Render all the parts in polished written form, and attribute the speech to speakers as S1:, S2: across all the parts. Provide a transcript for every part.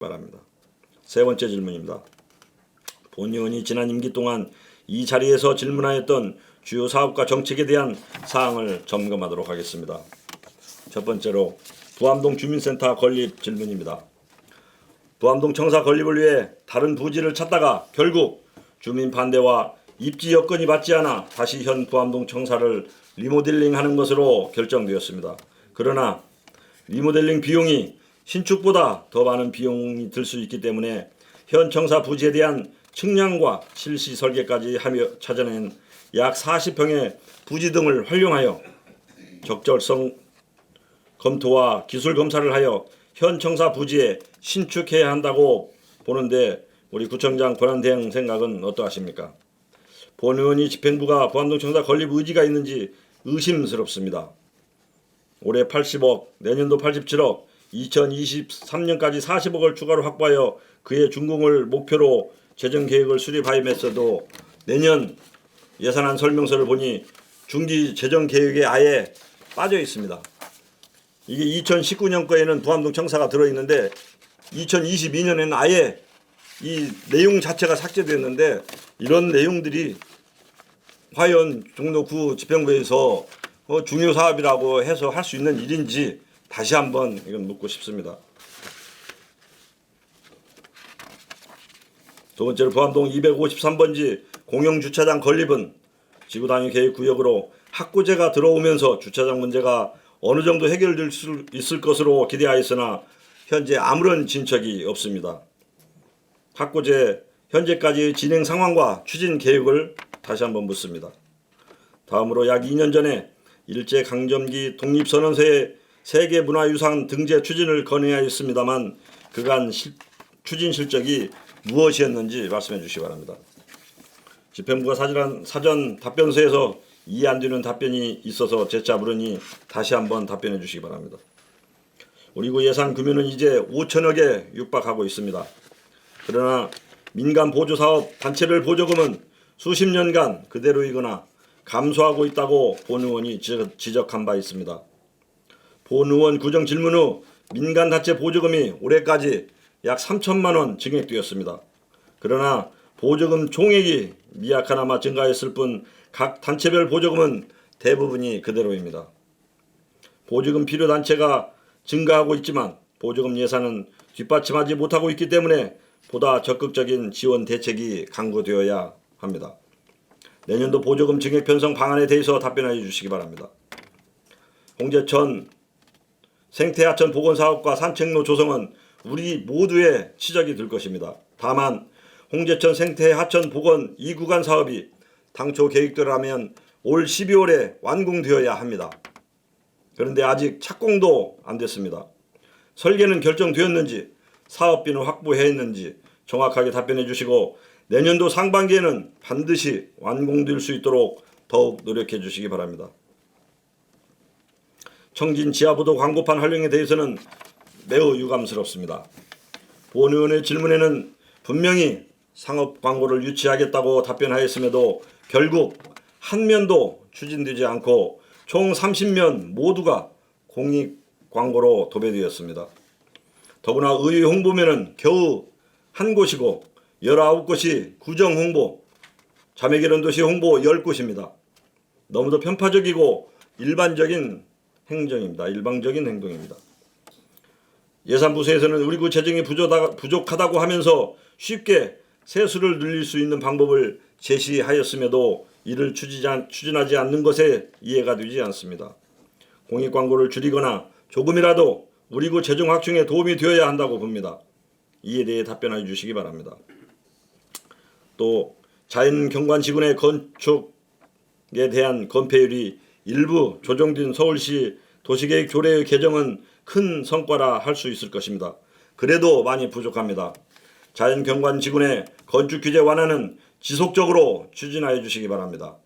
S1: 바랍니다. 세 번째 질문입니다. 본 의원이 지난 임기 동안 이 자리에서 질문하였던 주요 사업과 정책에 대한 사항을 점검하도록 하겠습니다. 첫 번째로 부암동 주민센터 건립 질문입니다. 부암동 청사 건립을 위해 다른 부지를 찾다가 결국 주민 반대와 입지 여건이 맞지 않아 다시 현 부암동 청사를 리모델링하는 것으로 결정되었습니다. 그러나 리모델링 비용이 신축보다 더 많은 비용이 들 수 있기 때문에 현 청사 부지에 대한 측량과 실시 설계까지 하며 찾아낸 약 40평의 부지 등을 활용하여 적절성 검토와 기술 검사를 하여 현 청사 부지에 신축해야 한다고 보는데 우리 구청장 권한대행 생각은 어떠하십니까? 본 의원이 집행부가 부암동 청사 건립 의지가 있는지 의심스럽습니다. 올해 80억, 내년도 87억, 2023년까지 40억을 추가로 확보하여 그의 준공을 목표로 재정계획을 수립하였음에도 내년 예산안 설명서를 보니 중기 재정계획에 아예 빠져 있습니다. 이게 2019년 거에는 부암동 청사가 들어있는데 2022년에는 아예 이 내용 자체가 삭제됐는데 이런 내용들이 과연 종로구 집행부에서 중요 사업이라고 해서 할 수 있는 일인지 다시 한번 이건 묻고 싶습니다. 두 번째로 부암동 253번지 공영주차장 건립은 지구단위 계획구역으로 학구제가 들어오면서 주차장 문제가 어느 정도 해결될 수 있을 것으로 기대하였으나 현재 아무런 진척이 없습니다. 학구제 현재까지의 진행 상황과 추진 계획을 다시 한번 묻습니다. 다음으로 약 2년 전에 일제강점기 독립선언서의 세계문화유산 등재 추진을 건의하였습니다만 그간 추진 실적이 무엇이었는지 말씀해 주시기 바랍니다. 집행부가 사전 답변서에서 이해 안 되는 답변이 있어서 재차 물으니 다시 한번 답변해 주시기 바랍니다. 우리 구 예산 규모는 이제 5천억에 육박하고 있습니다. 그러나 민간 보조사업 단체별 보조금은 수십 년간 그대로이거나 감소하고 있다고 본 의원이 지적한 바 있습니다. 본 의원 구정 질문 후 민간 단체 보조금이 올해까지 약 3천만 원 증액되었습니다. 그러나 보조금 총액이 미약하나마 증가했을 뿐 각 단체별 보조금은 대부분이 그대로입니다. 보조금 필요 단체가 증가하고 있지만 보조금 예산은 뒷받침하지 못하고 있기 때문에 보다 적극적인 지원 대책이 강구되어야 합니다. 내년도 보조금 증액 편성 방안에 대해서 답변해 주시기 바랍니다. 홍제천 생태하천 복원사업과 산책로 조성은 우리 모두의 치적이 될 것입니다. 다만 홍제천 생태하천 복원 2구간 사업이 당초 계획대로라면 올 12월에 완공되어야 합니다. 그런데 아직 착공도 안 됐습니다. 설계는 결정되었는지 사업비는 확보했는지 정확하게 답변해 주시고 내년도 상반기에는 반드시 완공될 수 있도록 더욱 노력해 주시기 바랍니다. 청진 지하보도 광고판 활용에 대해서는 매우 유감스럽습니다. 본 의원의 질문에는 분명히 상업 광고를 유치하겠다고 답변하였음에도 결국 한 면도 추진되지 않고 총 30면 모두가 공익 광고로 도배되었습니다. 더구나 의회 홍보면은 겨우 한 곳이고 19곳이 구정 홍보, 자매결연도시 홍보 10곳입니다. 너무도 편파적이고 일방적인 행동입니다. 예산부서에서는 우리 구 재정이 부족하다고 하면서 쉽게 세수를 늘릴 수 있는 방법을 제시하였음에도 이를 추진하지 않는 것에 이해가 되지 않습니다. 공익광고를 줄이거나 조금이라도 우리 구 재정 확충에 도움이 되어야 한다고 봅니다. 이에 대해 답변해 주시기 바랍니다. 또 자연경관지구내 건축에 대한 건폐율이 일부 조정된 서울시 도시계획 조례의 개정은 큰 성과라 할 수 있을 것입니다. 그래도 많이 부족합니다. 자연경관지구내 건축규제 완화는 지속적으로 추진하여 주시기 바랍니다.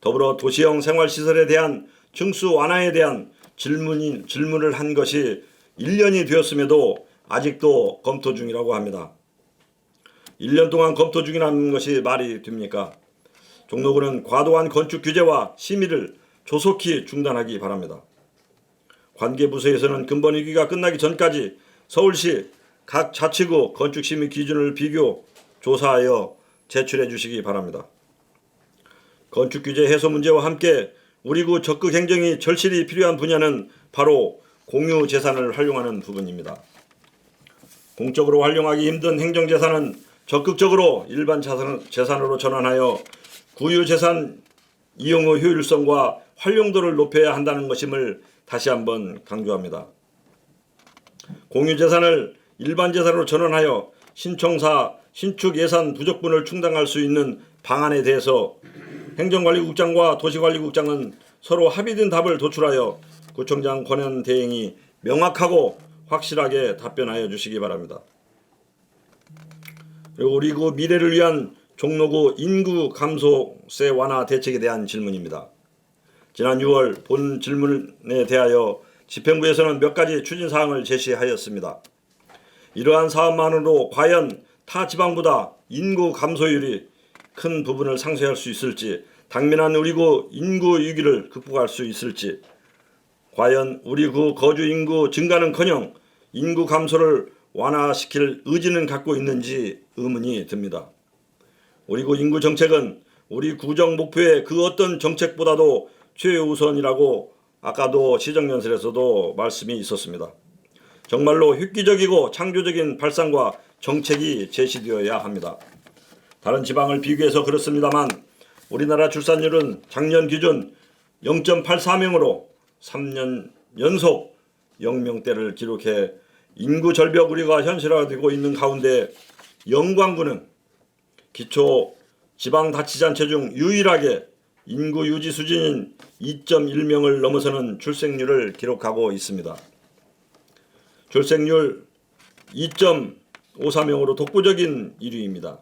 S1: 더불어 도시형 생활시설에 대한 층수 완화에 대한 질문을 한 것이 1년이 되었음에도 아직도 검토 중이라고 합니다. 1년 동안 검토 중이라는 것이 말이 됩니까? 종로구는 과도한 건축 규제와 심의를 조속히 중단하기 바랍니다. 관계부서에서는 근본 위기가 끝나기 전까지 서울시 각 자치구 건축심의 기준을 비교 조사하여 제출해 주시기 바랍니다. 건축규제 해소 문제와 함께 우리 구 적극 행정이 절실히 필요한 분야는 바로 공유재산을 활용하는 부분입니다. 공적으로 활용하기 힘든 행정재산은 적극적으로 일반 재산으로 전환하여 구유재산 이용의 효율성과 활용도를 높여야 한다는 것임을 다시 한번 강조합니다. 공유재산을 일반 재산으로 전환하여 신청사 신축 예산 부족분을 충당할 수 있는 방안에 대해서 행정관리국장과 도시관리국장은 서로 합의된 답을 도출하여 구청장 권한 대행이 명확하고 확실하게 답변하여 주시기 바랍니다. 그리고 우리 구 미래를 위한 종로구 인구 감소세 완화 대책에 대한 질문입니다. 지난 6월 본 질문에 대하여 집행부에서는 몇 가지 추진사항을 제시하였습니다. 이러한 사업만으로 과연 타 지방보다 인구 감소율이 큰 부분을 상쇄할 수 있을지, 당면한 우리 구 인구 위기를 극복할 수 있을지, 과연 우리 구 거주 인구 증가는커녕 인구 감소를 완화시킬 의지는 갖고 있는지 의문이 듭니다. 우리 구 인구 정책은 우리 구정 목표의 그 어떤 정책보다도 최우선이라고 아까도 시정연설에서도 말씀이 있었습니다. 정말로 획기적이고 창조적인 발상과 정책이 제시되어야 합니다. 다른 지방을 비교해서 그렇습니다만 우리나라 출산율은 작년 기준 0.84명으로 3년 연속 0명대를 기록해 인구 절벽 우려가 현실화되고 있는 가운데 영광구는 기초 지방자치단체 중 유일하게 인구 유지 수준인 2.1명을 넘어서는 출생률을 기록하고 있습니다. 출생률 2.54명으로 독보적인 1위입니다.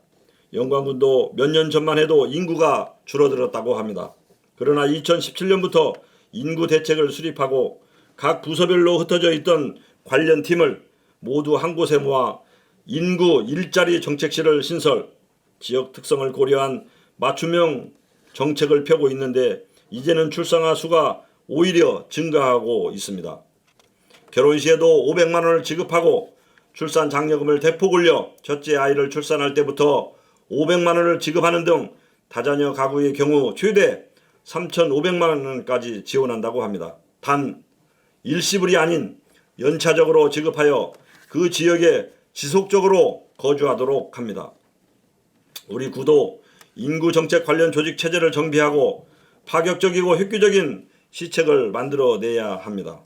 S1: 영광군도 몇 년 전만 해도 인구가 줄어들었다고 합니다. 그러나 2017년부터 인구 대책을 수립하고 각 부서별로 흩어져 있던 관련 팀을 모두 한 곳에 모아 인구 일자리 정책실을 신설, 지역 특성을 고려한 맞춤형 정책을 펴고 있는데 이제는 출산아 수가 오히려 증가하고 있습니다. 결혼 시에도 500만 원을 지급하고 출산 장려금을 대폭 올려 첫째 아이를 출산할 때부터 500만 원을 지급하는 등 다자녀 가구의 경우 최대 3,500만 원까지 지원한다고 합니다. 단 일시불이 아닌 연차적으로 지급하여 그 지역에 지속적으로 거주하도록 합니다. 우리 구도 인구 정책 관련 조직 체제를 정비하고 파격적이고 획기적인 시책을 만들어내야 합니다.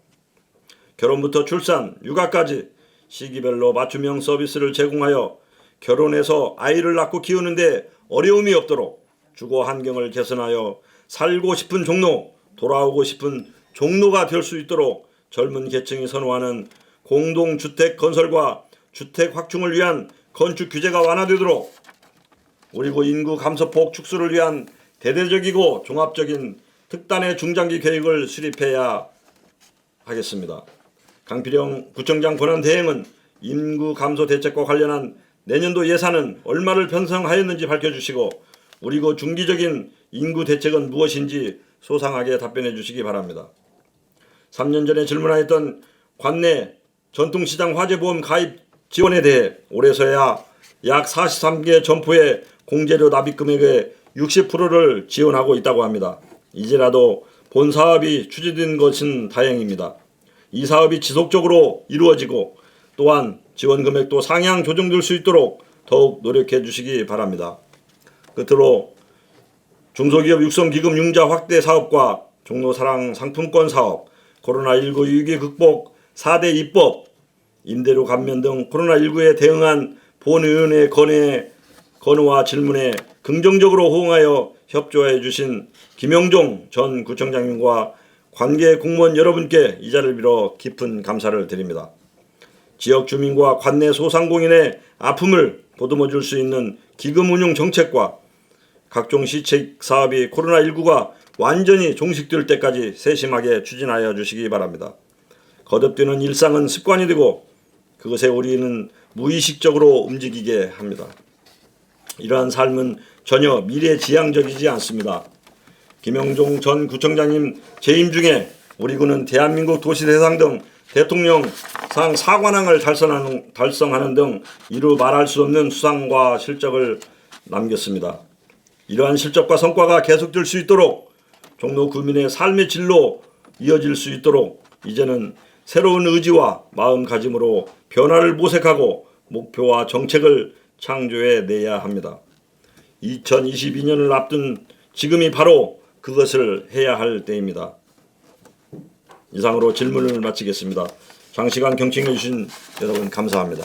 S1: 결혼부터 출산, 육아까지 시기별로 맞춤형 서비스를 제공하여 결혼해서 아이를 낳고 키우는데 어려움이 없도록 주거 환경을 개선하여 살고 싶은 종로, 돌아오고 싶은 종로가 될 수 있도록 젊은 계층이 선호하는 공동주택 건설과 주택 확충을 위한 건축 규제가 완화되도록 우리 구 인구 감소폭 축소를 위한 대대적이고 종합적인 특단의 중장기 계획을 수립해야 하겠습니다. 강필영 구청장 권한 대행은 인구 감소 대책과 관련한 내년도 예산은 얼마를 편성하였는지 밝혀주시고 우리 구 중기적인 인구 대책은 무엇인지 소상하게 답변해 주시기 바랍니다. 3년 전에 질문하였던 관내 전통시장 화재보험 가입 지원에 대해 올해서야 약 43개 점포의 공제료 납입 금액의 60%를 지원하고 있다고 합니다. 이제라도 본 사업이 추진된 것은 다행입니다. 이 사업이 지속적으로 이루어지고 또한 지원 금액도 상향 조정될 수 있도록 더욱 노력해 주시기 바랍니다. 끝으로 중소기업 육성기금 융자 확대 사업과 종로사랑 상품권 사업, 코로나19 위기 극복 4대 입법, 임대료 감면 등 코로나19에 대응한 본 의원의 건의와 질문에 긍정적으로 호응하여 협조해 주신 김영종 전 구청장님과 관계 공무원 여러분께 이 자리를 빌어 깊은 감사를 드립니다. 지역 주민과 관내 소상공인의 아픔을 보듬어 줄 수 있는 기금 운용 정책과 각종 시책 사업이 코로나19가 완전히 종식될 때까지 세심하게 추진하여 주시기 바랍니다. 거듭되는 일상은 습관이 되고 그것에 우리는 무의식적으로 움직이게 합니다. 이러한 삶은 전혀 미래지향적이지 않습니다. 김영종 전 구청장님 재임 중에 우리 구는 대한민국 도시대상 등 대통령 상 사관왕을 달성하는 등 이루 말할 수 없는 수상과 실적을 남겼습니다. 이러한 실적과 성과가 계속될 수 있도록 종로 구민의 삶의 질로 이어질 수 있도록 이제는 새로운 의지와 마음가짐으로 변화를 모색하고 목표와 정책을 창조해 내야 합니다. 2022년을 앞둔 지금이 바로 그것을 해야 할 때입니다. 이상으로 질문을 마치겠습니다. 장시간 경청해 주신 여러분 감사합니다.